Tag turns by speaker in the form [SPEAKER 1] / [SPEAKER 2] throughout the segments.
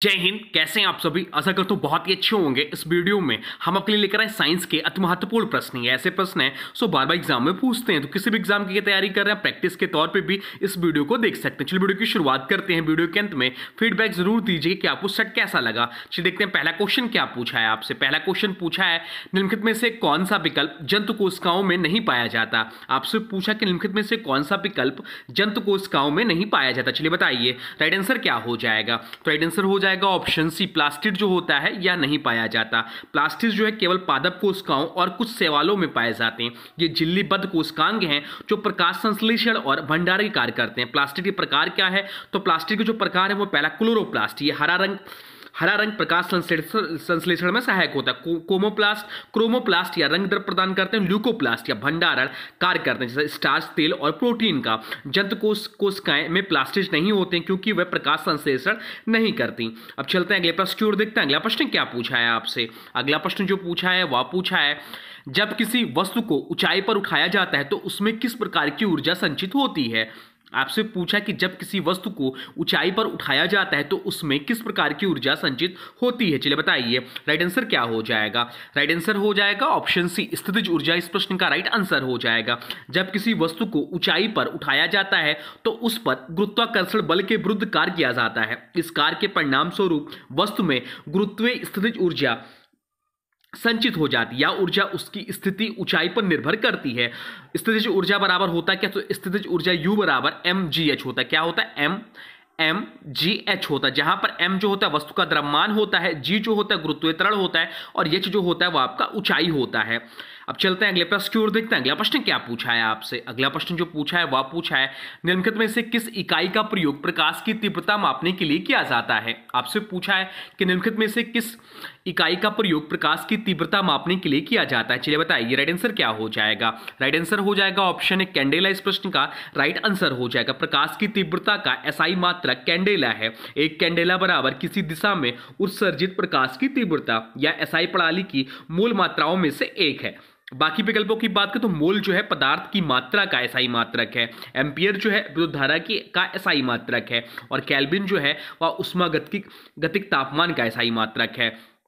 [SPEAKER 1] जय हिंद। कैसे हैं आप सभी? आशा करता हूँ बहुत ही अच्छे होंगे। इस वीडियो में हम आपके लिए लेकर आए साइंस के अति महत्वपूर्ण प्रश्न। ये ऐसे प्रश्न हैं सो बार बार एग्जाम में पूछते हैं, तो किसी भी एग्जाम की तैयारी कर रहे हैं प्रैक्टिस के तौर पे भी इस वीडियो को देख सकते हैं। चलिए वीडियो की शुरुआत करते हैं। वीडियो के अंत में फीडबैक जरूर दीजिए कि आपको सेट कैसा लगा। चलिए देखते हैं पहला क्वेश्चन क्या पूछा है आपसे। पहला क्वेश्चन पूछा है निम्नलिखित में से कौन सा विकल्प जंतु कोशिकाओं में नहीं पाया जाता। आपसे पूछा कि निम्नलिखित में से कौन सा विकल्प जंतु कोशिकाओं में नहीं पाया जाता। चलिए बताइए राइट आंसर क्या हो जाएगा। तो राइट आंसर हो जाएगा ऑप्शन सी, प्लास्टिड जो होता है यह नहीं पाया जाता। प्लास्टिड जो है केवल पादप कोशिकाओं और कुछ शैवालों में पाए जाते हैं। ये झिल्लीबद्ध कोशिकांग हैं जो प्रकाश संश्लेषण और भंडारण के कार्य करते हैं। प्लास्टिड के प्रकार क्या है? तो प्लास्टिड के जो प्रकार है वो पहला क्लोरोप्लास्ट, ये हरा रंग प्रकाश संश्लेषण में सहायक होता है। कोमोप्लास्ट, क्रोमोप्लास्ट या रंग द्रव्य प्रदान करते हैं। ल्यूकोप्लास्ट या भंडारण कार्य करते हैं, जैसे स्टार्च, तेल और प्रोटीन का। जंतु कोशिकाएं में प्लास्टिड नहीं होते हैं क्योंकि वह प्रकाश संश्लेषण नहीं करती। अब चलते हैं अगले प्रश्न की ओर, देखते हैं अगला प्रश्न क्या पूछा है आपसे। अगला प्रश्न जो पूछा है वह पूछा है जब किसी वस्तु को ऊंचाई पर उठाया जाता है तो उसमें किस प्रकार की ऊर्जा संचित होती है। आपसे पूछा कि जब किसी वस्तु को ऊंचाई पर उठाया जाता है तो उसमें किस प्रकार की ऊर्जा संचित होती है। चलिए बताइए राइट आंसर क्या हो जाएगा। राइट आंसर हो जाएगा ऑप्शन सी, स्थितिज ऊर्जा इस प्रश्न का राइट आंसर हो जाएगा। जब किसी वस्तु को ऊंचाई पर उठाया जाता है तो उस पर गुरुत्वाकर्षण बल के विरुद्ध कार्य किया जाता है। इस कार्य के परिणाम स्वरूप वस्तु में गुरुत्वीय स्थितिज ऊर्जा संचित हो जाती है या ऊर्जा उसकी स्थिति ऊंचाई पर निर्भर करती है। स्थितिज ऊर्जा बराबर होता है क्या? तो स्थितिज ऊर्जा U बराबर mgh होता है। क्या होता है? mgh होता है, जहां पर m जो होता है वस्तु का द्रव्यमान होता है, g जो होता है गुरुत्वीय त्वरण होता है और h जो होता है वह आपका ऊंचाई होता है। अब चलते हैं अगले प्रश्न की ओर, देखते हैं अगला प्रश्न क्या पूछा है आपसे। अगला प्रश्न जो पूछा है वह पूछा है निम्नलिखित में से किस इकाई का प्रयोग प्रकाश की तीव्रता मापने के लिए किया जाता है। आपसे पूछा है कि निम्नलिखित में से किस इकाई का प्रयोग प्रकाश की तीव्रता मापने के लिए किया जाता है। चलिए बताइए राइट आंसर क्या हो जाएगा। राइट आंसर हो जाएगा ऑप्शन है कैंडेला। इस प्रश्न का राइट आंसर हो जाएगा। प्रकाश की तीव्रता का एसआई मात्रक कैंडेला है। एक कैंडेला बराबर किसी दिशा में उत्सर्जित प्रकाश की तीव्रता या एसआई प्रणाली की मूल मात्राओं में से एक है। बाकी विकल्पों की बात करें तो मोल जो है पदार्थ की मात्रा का एसआई मात्रक है। एम्पियर जो है विद्युत धारा की का एसआई मात्रक है और केल्विन जो है वह ऊष्मागतिक तापमान का एसआई मात्रक है।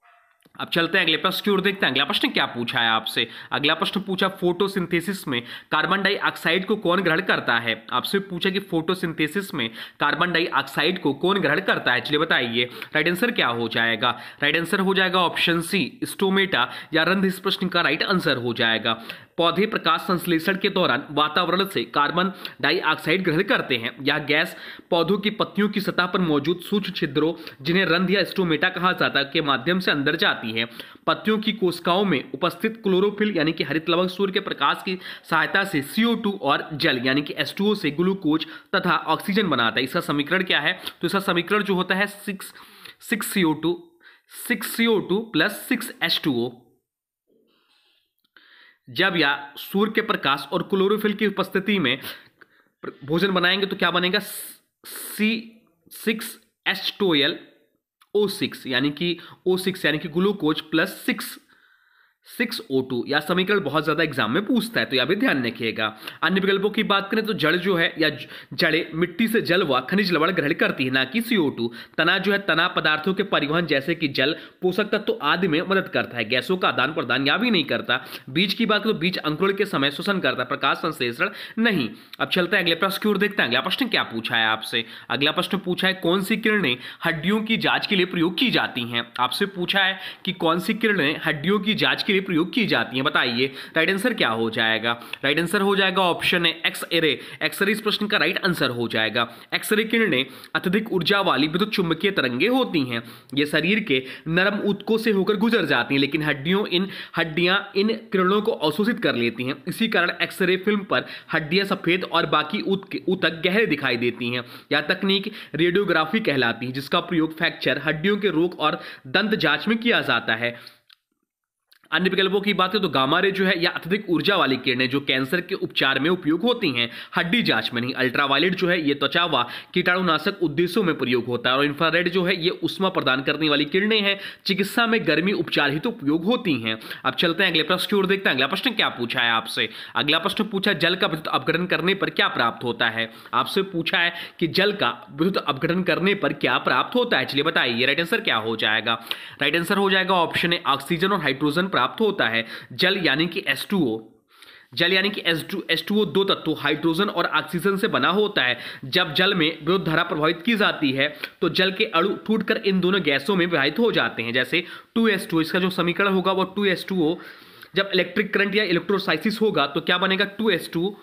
[SPEAKER 1] अब चलते हैं अगले प्रश्न की ओर, देखते हैं अगला प्रश्न क्या पूछा है आपसे। अगला प्रश्न पूछा फोटोसिंथेसिस में कार्बन डाइऑक्साइड को कौन ग्रहण करता है। आपसे पूछा कि फोटोसिंथेसिस में कार्बन डाइऑक्साइड को कौन ग्रहण करता है। चलिए बताइए राइट आंसर क्या हो जाएगा। राइट आंसर हो जाएगा ऑप्शन सी, स्टोमेटा या रंध्र इस प्रश्न का राइट आंसर हो जाएगा। पौधे प्रकाश संश्लेषण के दौरान वातावरण से कार्बन डाइऑक्साइड ग्रहण करते हैं। यह गैस पौधों की पत्तियों की सतह पर मौजूद सूक्ष्म छिद्रों, जिन्हें रंध्र या स्टोमेटा कहा जाता है, के माध्यम से अंदर जाती है। पत्तियों की कोशिकाओं में उपस्थित क्लोरोफिल यानी कि हरित लवण सूर्य के प्रकाश की सहायता से CO2 और जल यानी कि H2O से ग्लूकोज तथा ऑक्सीजन बनाता है। इसका समीकरण क्या है? तो इसका समीकरण जो होता है 6CO2 प्लस 6H2O। जब या सूर्य के प्रकाश और क्लोरोफिल की उपस्थिति में भोजन बनाएंगे तो क्या बनेगा? C6H12O6 यानी कि O6 यानी कि ग्लूकोज प्लस 6O2। यह समीकरण बहुत ज्यादा एग्जाम में पूछता है तो यह भी ध्यान रखिएगा। अन्य विकल्पों की बात करें तो जड़ जो है या जड़ें मिट्टी से जल व खनिज लवण ग्रहण करती है, ना कि CO2। तना जो है तना पदार्थों के परिवहन जैसे कि जल, पोषक तत्व आदि में मदद करता है। गैसों का आदान प्रदान यह भी नहीं करता। बीज की बात करें तो बीज अंकुरण के समय श्वसन करता है, प्रकाश संश्लेषण नहीं। अब चलते हैं अगले प्रश्न की ओर, देखते हैं अगला प्रश्न क्या पूछा है आपसे। अगला प्रश्न पूछा है कौन सी किरणें हड्डियों की जांच के लिए प्रयोग की जाती हैं। आपसे पूछा है कि कौन सी किरणें हड्डियों की जांच के लिए प्रयोग की जाती हैं। बताइए राइट आंसर क्या हो जाएगा। राइट आंसर हो जाएगा ऑप्शन है एक्स-रे। एक्स-रे इस प्रश्न का राइट आंसर हो जाएगा। एक्स-रे किरणें अत्यधिक ऊर्जा वाली विद्युत चुंबकीय तरंगे होती हैं। ये शरीर के नरम ऊतकों से होकर गुजर जाती हैं, लेकिन हड्डियां इन किरणों को अवशोषित कर लेती हैं। इसी कारण एक्स-रे फिल्म पर हड्डियां सफेद और बाकी ऊतक गहरे दिखाई देती हैं। यह तकनीक रेडियोग्राफी कहलाती है, जिसका प्रयोग फ्रैक्चर, हड्डियों के रोग और दंत जांच में किया जाता है। अन्य विकल्पों की बात करें तो गामा रे जो है या अत्यधिक ऊर्जा वाली किरणें जो कैंसर के उपचार में उपयोग होती हैं, हड्डी जांच में नहीं। अल्ट्रावायलेट जो है ये त्वचा व कीटाणुनाशक उद्देश्यों में प्रयोग होता है। और इंफ्रारेड जो है ये उष्मा प्रदान करने वाली किरणें हैं, चिकित्सा में गर्मी उपचार हेतु उपयोग होती हैं। अब चलते हैं अगले प्रश्न की ओर, देखते हैं अगला प्रश्न क्या पूछा है आपसे। अगला प्रश्न पूछा जल का विद्युत अपघटन करने पर क्या प्राप्त होता है। आपसे पूछा है कि जल का विद्युत अपघटन करने पर क्या प्राप्त होता है, चलिए बताइए राइट आंसर क्या हो जाएगा। राइट आंसर हो जाएगा ऑप्शन ए, ऑक्सीजन और हाइड्रोजन प्राप्त होता है। जल यानी कि H2O, जल यानी कि H2O दो तत्वों हाइड्रोजन और ऑक्सीजन से बना होता है। जब जल में विद्युत धारा प्रभावित की जाती है तो जल के अणु टूटकर इन दोनों गैसों में विभाजित हो जाते हैं। जैसे 2H2O, इसका जो समीकरण होगा वो 2H2O, जब इलेक्ट्रिक करंट या इलेक्ट्रोलाइसिस होगा तो क्या बनेगा 2H2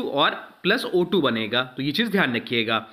[SPEAKER 1] और प्लस O2 बनेगा। तो ये चीज ध्यान रखिएगा।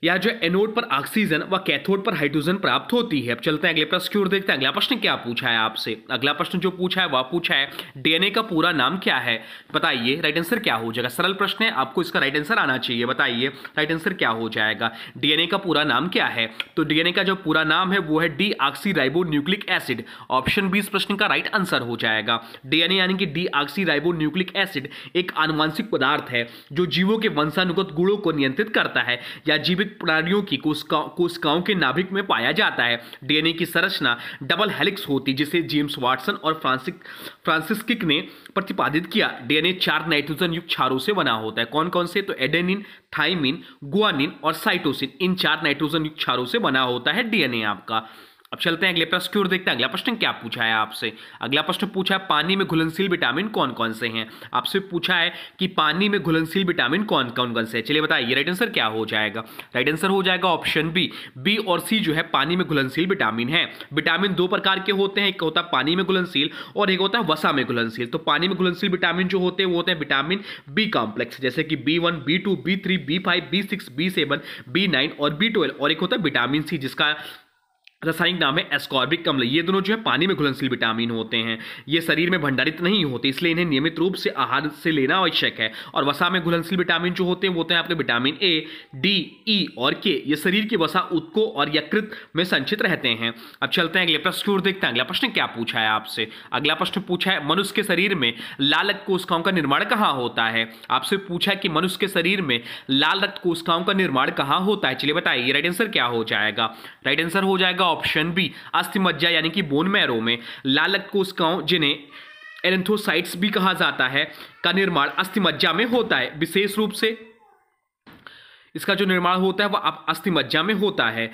[SPEAKER 1] या जो एनोड पर ऑक्सीजन व कैथोड पर हाइड्रोजन प्राप्त होती है। अब चलते हैं अगले प्रश्न की ओर, देखते हैं अगला प्रश्न क्या पूछा है आपसे। अगला प्रश्न जो पूछा है वह पूछा है डीएनए का पूरा नाम क्या है, बताइए राइट आंसर क्या हो जाएगा। सरल प्रश्न है, आपको इसका राइट आंसर आना चाहिए, बताइए राइट आंसर क्या हो जाएगा। डीएनए का पूरा नाम क्या है, तो डीएनए का जो पूरा नाम है वो है deoxyribonucleic acid. Option B इस प्रश्न का राइट आंसर हो जाएगा। डीएनए यानी कि डीऑक्सीराइबो न्यूक्लिक एसिड एक आनुवंशिक पदार्थ है जो जीवों के वंशानुगत गुणों को नियंत्रित करता है या जीवित प्राणियों की कोशिकाओं के नाभिक में पाया जाता है। डीएनए की संरचना डबल हेलिक्स होती जिसे जेम्स वाटसन और फ्रांसिस किक ने प्रतिपादित किया। डीएनए 4 नाइट्रोजन युक्त क्षारों से बना होता है। कौन कौन से, तो एडेनिन, थाइमिन, गुआनिन और साइटोसिन, इन 4 नाइट्रोजन युक्त क्षारों से बना होता है डीएनए आपका। अब चलते हैं अगले प्रश्न की ओर, देखते हैं अगला प्रश्न क्या पूछा है आपसे। अगला प्रश्न पूछा है पानी में घुलनशील विटामिन कौन कौन से हैं। आपसे पूछा है कि पानी में घुलनशील विटामिन कौन कौन से हैं, चलिए बताइए राइट आंसर क्या हो जाएगा। राइट आंसर हो जाएगा ऑप्शन बी और सी जो है पानी में घुलनशील विटामिन है। विटामिन 2 प्रकार के होते हैं, एक होता है पानी में घुलनशील और एक होता है वसा में घुलनशील। तो पानी में घुलनशील विटामिन जो होते हैं वो होते हैं विटामिन बी कॉम्प्लेक्स, जैसे कि B1, B2, B3, B5, B6, B7, B9 और B12। और एक होता है विटामिन सी जिसका रासायनिक नाम है एस्कॉर्बिक अम्ल। ये दोनों जो है पानी में घुलनशील विटामिन होते हैं। ये शरीर में भंडारित नहीं होते, इसलिए इन्हें नियमित रूप से आहार से लेना आवश्यक है। और वसा में घुलनशील विटामिन जो होते हैं वो होते हैं आपके विटामिन ए, डी, ई और के। ये शरीर की वसा ऊतकों और यकृत में संचित रहते हैं। अब चलते हैं अगले प्रश्न की ओर, देखते हैं अगला प्रश्न क्या पूछा है आपसे। अगला प्रश्न पूछा है मनुष्य के शरीर में लाल रक्त कोशिकाओं का निर्माण कहाँ होता है। आपसे पूछा है कि मनुष्य के शरीर में लाल रक्त कोशिकाओं का निर्माण कहाँ होता है, चलिए बताइए राइट आंसर क्या हो जाएगा। राइट आंसर हो जाएगा ऑप्शन बी, अस्थि मज्जा यानी कि बोन मैरो में। लाल रक्त कोशिकाओं जिन्हें एरिथ्रोसाइट्स भी कहा जाता है का निर्माण अस्थि मज्जा में होता है। विशेष रूप से इसका जो निर्माण होता है वह अस्थि मज्जा में होता है।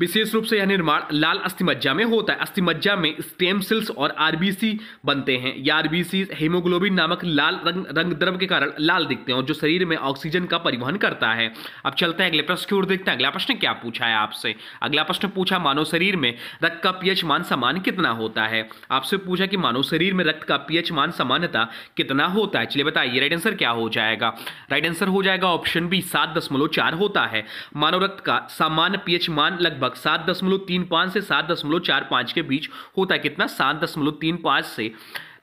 [SPEAKER 1] विशेष रूप से यह निर्माण लाल अस्थिमज्जा में होता है। अस्थिमज्जा में स्टेम सेल्स और आरबीसी बनते हैं। यह आरबीसी हीमोग्लोबिन नामक लाल रंग द्रव के कारण लाल दिखते हैं और जो शरीर में ऑक्सीजन का परिवहन करता है। अब चलते हैं अगले प्रश्न की ओर, देखते हैं अगला प्रश्न क्या पूछा है आपसे। अगला प्रश्न पूछा मानव शरीर में रक्त का पीएच मान समान कितना होता है। आपसे पूछा कि मानव शरीर में रक्त का पीएच मान समानता कितना होता है, चलिए बताइए राइट आंसर क्या हो जाएगा। राइट आंसर हो जाएगा ऑप्शन बी, 7.4 होता है। मानव रक्त का सामान्य पीएच मान लगभग 7.35 से 7.45 के बीच होता है। कितना, 7.35 से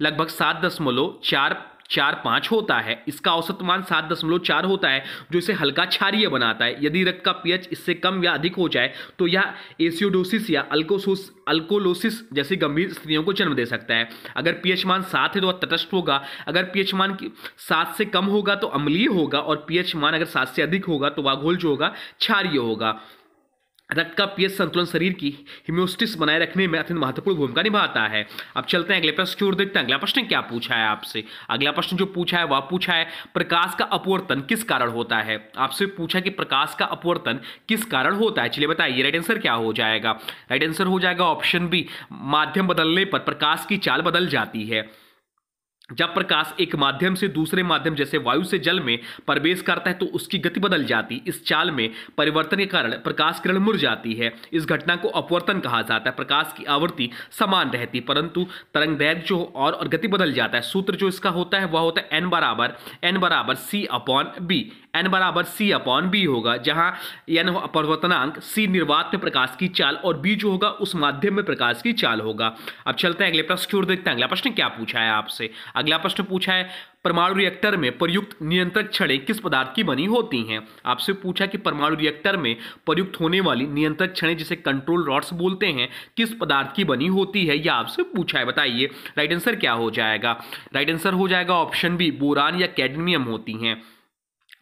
[SPEAKER 1] लगभग 7.445 होता है। इसका औसत मान 7.4 होता है जो इसे हल्का क्षारीय बनाता है। यदि रक्त का पीएच इससे कम या अधिक हो जाए तो यह एसिडोसिस या अल्कोलोसिस जैसी गंभीर स्थितियों को जन्म दे सकता है। अगर पीएच मान 7 है तो वह तटस्थ होगा, अगर पीएच मान 7 से कम होगा तो अम्लीय होगा और पीएच मान अगर 7 से अधिक होगा तो वह घोल जो होगा क्षारीय होगा। रक्त का पीएच संतुलन शरीर की होम्योस्टेसिस बनाए रखने में अत्यंत महत्वपूर्ण भूमिका निभाता है। अब चलते हैं अगले प्रश्न की ओर, देखते हैं अगला प्रश्न क्या पूछा है आपसे। अगला प्रश्न जो पूछा है वह पूछा है प्रकाश का अपवर्तन किस कारण होता है। आपसे पूछा कि प्रकाश का अपवर्तन किस कारण होता है, चलिए बताइए राइट आंसर क्या हो जाएगा। राइट आंसर हो जाएगा ऑप्शन बी, माध्यम बदलने पर प्रकाश की चाल बदल जाती है। जब प्रकाश एक माध्यम से दूसरे माध्यम जैसे वायु से जल में प्रवेश करता है तो उसकी गति बदल जाती। इस चाल में परिवर्तन के कारण प्रकाश किरण मुड़ जाती है। इस घटना को अपवर्तन कहा जाता है। प्रकाश की आवृत्ति समान रहती परंतु तरंग दैर्घ्य जो और गति बदल जाता है। सूत्र जो इसका होता है वह होता है n बराबर C अपॉन बी। n बराबर C अपॉन बी होगा, जहां n अपवर्तनांक, C निर्वात में प्रकाश की चाल और b जो होगा उस माध्यम में प्रकाश की चाल होगा। अब चलते हैं अगले प्रश्न की ओर, देखते हैं अगला प्रश्न क्या पूछा है आपसे। अगला प्रश्न पूछा है परमाणु रिएक्टर में प्रयुक्त नियंत्रक छड़ें किस पदार्थ की बनी होती हैं? आपसे पूछा कि परमाणु रिएक्टर में प्रयुक्त होने वाली नियंत्रक छड़ें जिसे कंट्रोल रॉड्स बोलते हैं किस पदार्थ की बनी होती है, यह आपसे पूछा है। बताइए राइट आंसर क्या हो जाएगा? राइट आंसर हो जाएगा ऑप्शन बी, बोरान या कैडमियम होती हैं।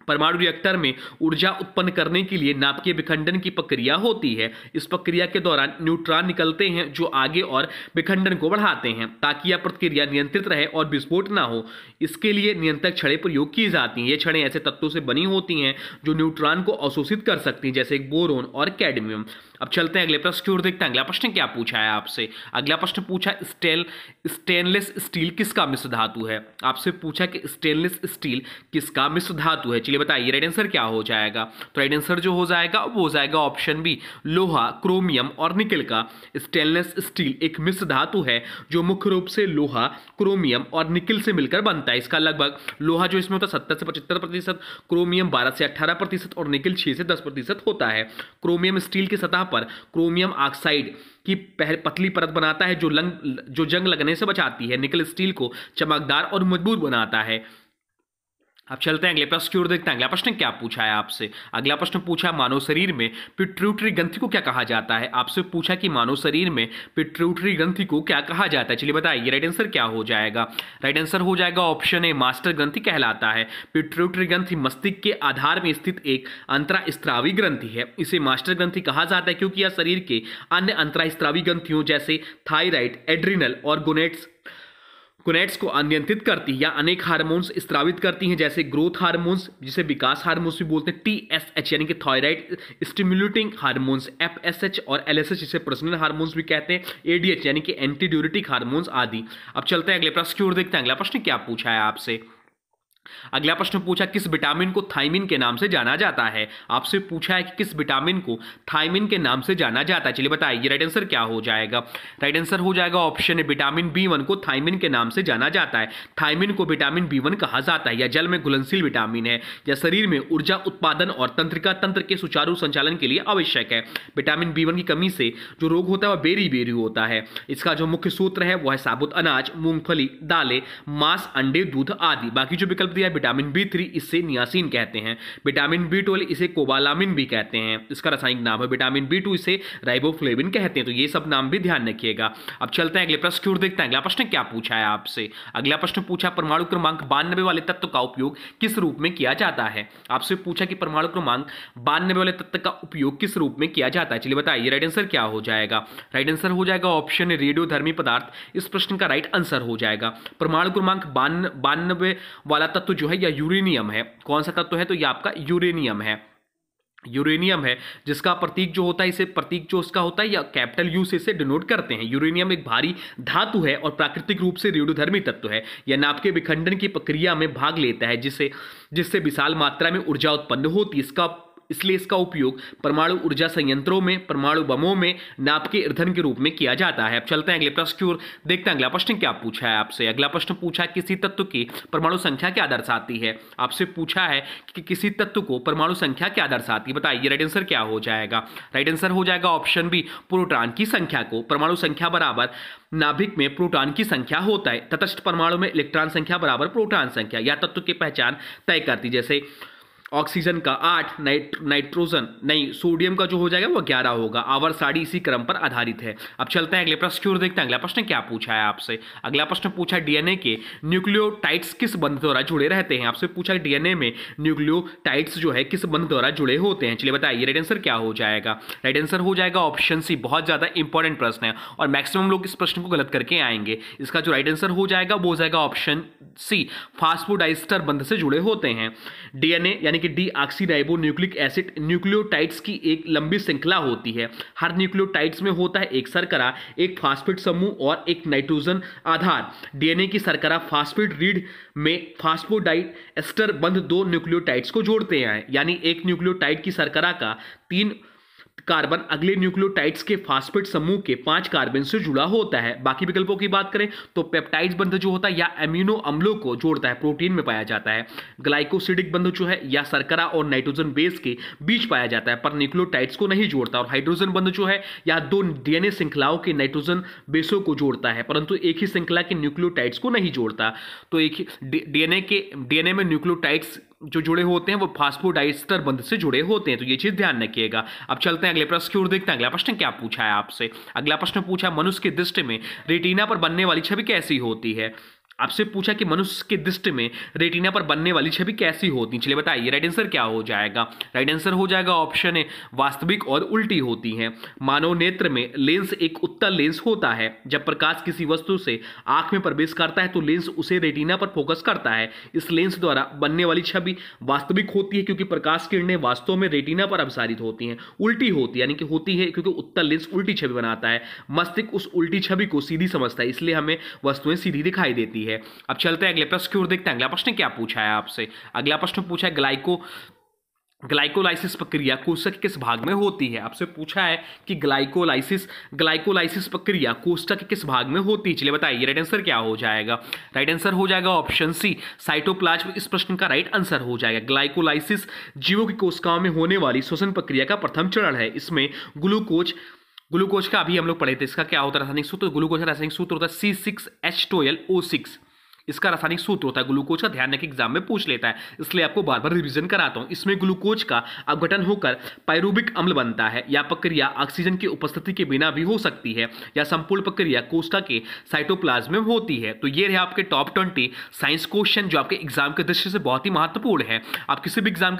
[SPEAKER 1] परमाणु रिएक्टर में ऊर्जा उत्पन्न करने के लिए नाभिकीय विखंडन की प्रक्रिया होती है। इस प्रक्रिया के दौरान न्यूट्रॉन निकलते हैं जो आगे और विखंडन को बढ़ाते हैं ताकि यह प्रक्रिया नियंत्रित रहे और विस्फोट ना हो। इसके लिए नियंत्रक छड़ें प्रयोग की जाती हैं। ये छड़ें ऐसे तत्वों से बनी होती हैं जो न्यूट्रॉन को अवशोषित कर सकती हैं, जैसे बोरोन और कैडमियम। अब चलते हैं अगले प्रश्न की ओर, देखते हैं अगला प्रश्न क्या पूछा है आपसे। अगला प्रश्न पूछा स्टेनलेस स्टील किसका मिश्र धातु है? आपसे पूछा कि स्टेनलेस स्टील किसका मिश्र धातु है। चलिए बताइए राइट आंसर क्या हो जाएगा? तो राइट आंसर जो हो जाएगा वो हो जाएगा ऑप्शन बी, लोहा, क्रोमियम और निकल का। स्टेनलेस स्टील एक मिश्र धातु है जो मुख्य रूप से लोहा, क्रोमियम और निकल से मिलकर बनता है। इसका लगभग लोहा जो इसमें होता है 70 से 75%, क्रोमियम 12 से 18% और निकल 6 से 10% होता है। क्रोमियम स्टील की सतह पर क्रोमियम ऑक्साइड की पतली परत बनाता है जो जंग लगने से बचाती है। निकल स्टील को चमकदार और मजबूत बनाता है। अब चलते हैं अगले प्रश्न की ओर, देखते हैं अगला प्रश्न क्या पूछा है आपसे। अगला प्रश्न पूछा मानव शरीर में पिट्यूटरी ग्रंथि को क्या कहा जाता है? आपसे पूछा कि मानव शरीर में पिट्यूटरी ग्रंथि को क्या कहा जाता है। चलिए बताइए राइट आंसर क्या हो जाएगा? राइट आंसर हो जाएगा ऑप्शन ए, मास्टर ग्रंथि कहलाता है। पिट्यूटरी ग्रंथि मस्तिष्क के आधार में स्थित एक अंतरास्त्रावी ग्रंथि है। इसे मास्टर ग्रंथि कहा जाता है क्योंकि यह शरीर के अन्य अंतरास्त्रावी ग्रंथियों जैसे थायराइड, एड्रिनल और गोनेट्स को अनियंत्रित करती है या अनेक हार्मोन्स स्त्रावित करती हैं, जैसे ग्रोथ हार्मोन्स जिसे विकास हार्मोन्स भी बोलते हैं, TSH यानी कि थायराइड स्टिमुलेटिंग हार्मोन्स, FSH और LSH जिसे प्रजनन हार्मोन्स भी कहते हैं, ADH यानी कि एंटी ड्यूरेटिक हार्मोन्स आदि। अब चलते हैं अगले प्रश्न की ओर, देखते हैं अगला प्रश्न क्या पूछा है आपसे। अगला प्रश्न पूछा किस विटामिन को थायमिन के नाम से जाना जाता है? आपसे पूछा है कि किस विटामिन को थायमिन के नाम से जाना जाता है। चलिए बताइए राइट आंसर क्या हो जाएगा? राइट आंसर हो जाएगा ऑप्शन है, विटामिन B1 को थायमिन के नाम से जाना जाता है। थायमिन को विटामिन B1 कहा जाता है। यह जल में घुलनशील विटामिन है। यह शरीर में ऊर्जा उत्पादन और तंत्रिका तंत्र के सुचारू संचालन के लिए आवश्यक है। विटामिन B1 की कमी से जो रोग होता है वह बेरी होता है। इसका जो मुख्य सूत्र है वह है साबुत अनाज, मूंगफली, दालें, मांस, अंडे, दूध आदि। बाकी जो विकल्प दिया विटामिन B3 इसे नियासिन कहते हैं। विटामिन B12 इसे कोबालामिन भी कहते हैं, इसका रासायनिक नाम है। विटामिन B2 इसे राइबोफ्लेविन कहते हैं। तो ये सब नाम भी ध्यान रखिएगा। अब चलते हैं अगले प्रश्न की ओर, देखते हैं अगला प्रश्न क्या पूछा है आपसे। अगला प्रश्न पूछा परमाणु क्रमांक 92 वाले तत्व का उपयोग किस रूप में किया जाता है? आपसे पूछा कि परमाणु क्रमांक 92 वाले तत्व का उपयोग किस रूप में किया जाता है। चलिए बताइए राइट आंसर क्या हो जाएगा? राइट आंसर हो जाएगा ऑप्शन रेडियोधर्मी पदार्थ। इस प्रश्न का राइट आंसर हो जाएगा परमाणु क्रमांक 92 वाला तत्व जो है यह यूरेनियम है। कौन सा तत्व है? तो यह आपका यूरेनियम है। यूरेनियम है जिसका प्रतीक जो होता है, इसे प्रतीक जो उसका होता है या कैपिटल यू से इसे डिनोट करते हैं। यूरेनियम एक भारी धातु है और प्राकृतिक रूप से रेडियोधर्मी तत्व है। यह नाभिक के विखंडन की प्रक्रिया में भाग लेता है जिससे विशाल मात्रा में ऊर्जा उत्पन्न होती है। इसलिए इसका उपयोग परमाणु ऊर्जा संयंत्रों में, परमाणु बमों में नाभिक के ईंधन के रूप में किया जाता है। अब चलते हैं अगले प्रश्न की ओर, देखते हैं अगला प्रश्न क्या पूछा है आपसे। अगला प्रश्न पूछा है किसी तत्व की परमाणु संख्या क्या दर्शाती है? आपसे पूछा है कि किसी तत्व को परमाणु संख्या क्या दर्शाती है। बताइए राइट आंसर क्या हो जाएगा? राइट आंसर हो जाएगा ऑप्शन बी, प्रोटॉन की संख्या को। परमाणु संख्या बराबर नाभिक में प्रोटॉन की संख्या होता है। तटस्थ परमाणु में इलेक्ट्रॉन संख्या बराबर प्रोटॉन संख्या या तत्व की पहचान तय करती, जैसे ऑक्सीजन का 8, नाइट्रोजन नहीं, सोडियम का जो हो जाएगा वो 11 होगा। आवर्त सारणी इसी क्रम पर आधारित है। अब चलते हैं अगले प्रश्न की ओर, देखते हैं अगला प्रश्न क्या पूछा है आपसे। अगला प्रश्न पूछा डीएनए के न्यूक्लियोटाइड्स किस बंध द्वारा जुड़े रहते हैं। आपसे पूछा डीएनए में न्यूक्लियोटाइड्स जो है किस बंध द्वारा जुड़े होते हैं। चलिए बताइए राइट आंसर क्या हो जाएगा? राइट आंसर हो जाएगा ऑप्शन सी। बहुत ज्यादा इंपॉर्टेंट प्रश्न है और मैक्सिमम लोग इस प्रश्न को गलत करके आएंगे। इसका जो राइट आंसर हो जाएगा वो हो जाएगा ऑप्शन सी, फास्फोडाइस्टर बंध से जुड़े होते हैं। डीएनए यानी कि डीऑक्सीराइबो न्यूक्लिक एसिड न्यूक्लियोटाइड्स की एक लंबी श्रृंखला होती है। हर न्यूक्लियोटाइड्स में होता है एक शर्करा, एक फास्फेट समूह और एक नाइट्रोजन आधार। डीएनए की शर्करा फास्फेट रीढ़ में फास्फोडाइस्टर बंध 2 न्यूक्लियोटाइड्स को जोड़ते हैं। यानी एक न्यूक्लियोटाइड की शर्करा का 3 कार्बन अगले न्यूक्लियोटाइड्स के फास्फेट समूह के 5 कार्बन से जुड़ा होता है। बाकी विकल्पों की बात करें तो पेप्टाइड्स बंध जो होता है या एमिनो अम्लों को जोड़ता है, प्रोटीन में पाया जाता है। ग्लाइकोसिडिक बंध जो है या शर्करा और नाइट्रोजन बेस के बीच पाया जाता है पर न्यूक्लियोटाइड्स को नहीं जोड़ता। और हाइड्रोजन बंध जो है या दो डीएनए श्रृंखलाओं के नाइट्रोजन बेसों को जोड़ता है परंतु एक ही श्रृंखला के न्यूक्लियोटाइड्स को नहीं जोड़ता। तो एक ही डीएनए में न्यूक्लियोटाइड्स जो जुड़े होते हैं वो फास्फोडाइस्टर बंध से जुड़े होते हैं, तो ये चीज ध्यान रखिएगा। अब चलते हैं अगले प्रश्न की ओर, देखते हैं अगला प्रश्न क्या पूछा है आपसे। अगला प्रश्न पूछा मनुष्य की दृष्टि में रेटिना पर बनने वाली छवि कैसी होती है। आपसे पूछा कि मनुष्य के दृष्टि में रेटिना पर बनने वाली छवि कैसी होती है। चलिए बताइए राइट आंसर क्या हो जाएगा। राइट आंसर हो जाएगा ऑप्शन ए वास्तविक और उल्टी होती है। मानव नेत्र में लेंस एक उत्तल लेंस होता है। जब प्रकाश किसी वस्तु से आंख में प्रवेश करता है तो लेंस उसे रेटिना पर फोकस करता है। इस लेंस द्वारा बनने वाली छवि वास्तविक होती है क्योंकि प्रकाश किरणें वास्तव में रेटिना पर अपसारित होती हैं। उल्टी होती यानी कि होती है क्योंकि उत्तल लेंस उल्टी छवि बनाता है। मस्तिष्क उस उल्टी छवि को सीधी समझता है, इसलिए हमें वस्तुएं सीधी दिखाई देती है। अब चलते हैं अगले प्रश्न की ओर, देखते हैं अगला प्रश्न क्या पूछा है आपसे। अगला प्रश्न पूछा है ग्लाइकोलाइसिस प्रक्रिया कोशिका के किस भाग में होती है। आपसे पूछा है कि ग्लाइकोलाइसिस प्रक्रिया कोशिका के किस भाग में होती है। चलिए बताइए राइट आंसर क्या हो जाएगा। राइट आंसर हो जाएगा ऑप्शन सी साइटोप्लाज्म। इस प्रश्न का राइट आंसर हो जाएगा। ग्लाइकोलाइसिस जीवों की कोशिकाओं में होने वाली श्वसन प्रक्रिया का प्रथम चरण है। इसमें ग्लूकोज का अभी हम लोग पढ़े थे, इसका क्या होता है रासायनिक सूत्र। ग्लूकोज का रासायनिक सूत्र होता है C6H12O6। इसका रासायनिक सूत्र होता है ग्लूकोज का, ध्यान रखिए एग्जाम में पूछ लेता है, इसलिए आपको बार बार रिवीजन कराता हूं। इसमें ग्लूकोज का अपघटन होकर पायरुविक अम्ल बनता है। यह प्रक्रिया ऑक्सीजन की उपस्थिति के बिना भी हो सकती है। यह संपूर्ण प्रक्रिया कोशिका के साइटोप्लाज्म में होती है। तो ये रहे आपके टॉप 20 साइंस क्वेश्चन जो आपके एग्जाम के दृष्टि से बहुत ही महत्वपूर्ण है। आप किसी भी एग्जाम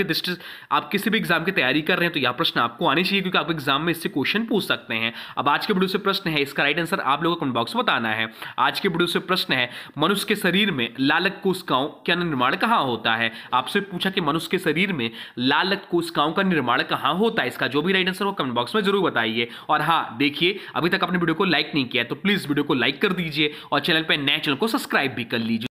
[SPEAKER 1] की तैयारी कर रहे हैं तो यह प्रश्न आपको आने चाहिए क्योंकि आप एग्जाम में इससे क्वेश्चन पूछ सकते हैं। अब आज के वीडियो से प्रश्न है, इसका राइट आंसर आप लोगों को कमेंट बॉक्स में बताना है। आज के वीडियो से प्रश्न है मनुष्य के शरीर में लालक कोशिकाओं का निर्माण कहां होता है। आपसे पूछा कि मनुष्य के शरीर में लालक कोशिकाओं का निर्माण कहां होता है। इसका जो भी राइट आंसर हो कमेंट बॉक्स में जरूर बताइए। और हाँ देखिए, अभी तक आपने वीडियो को लाइक नहीं किया है तो प्लीज वीडियो को लाइक कर दीजिए और चैनल पर नए चैनल को सब्सक्राइब भी कर लीजिए।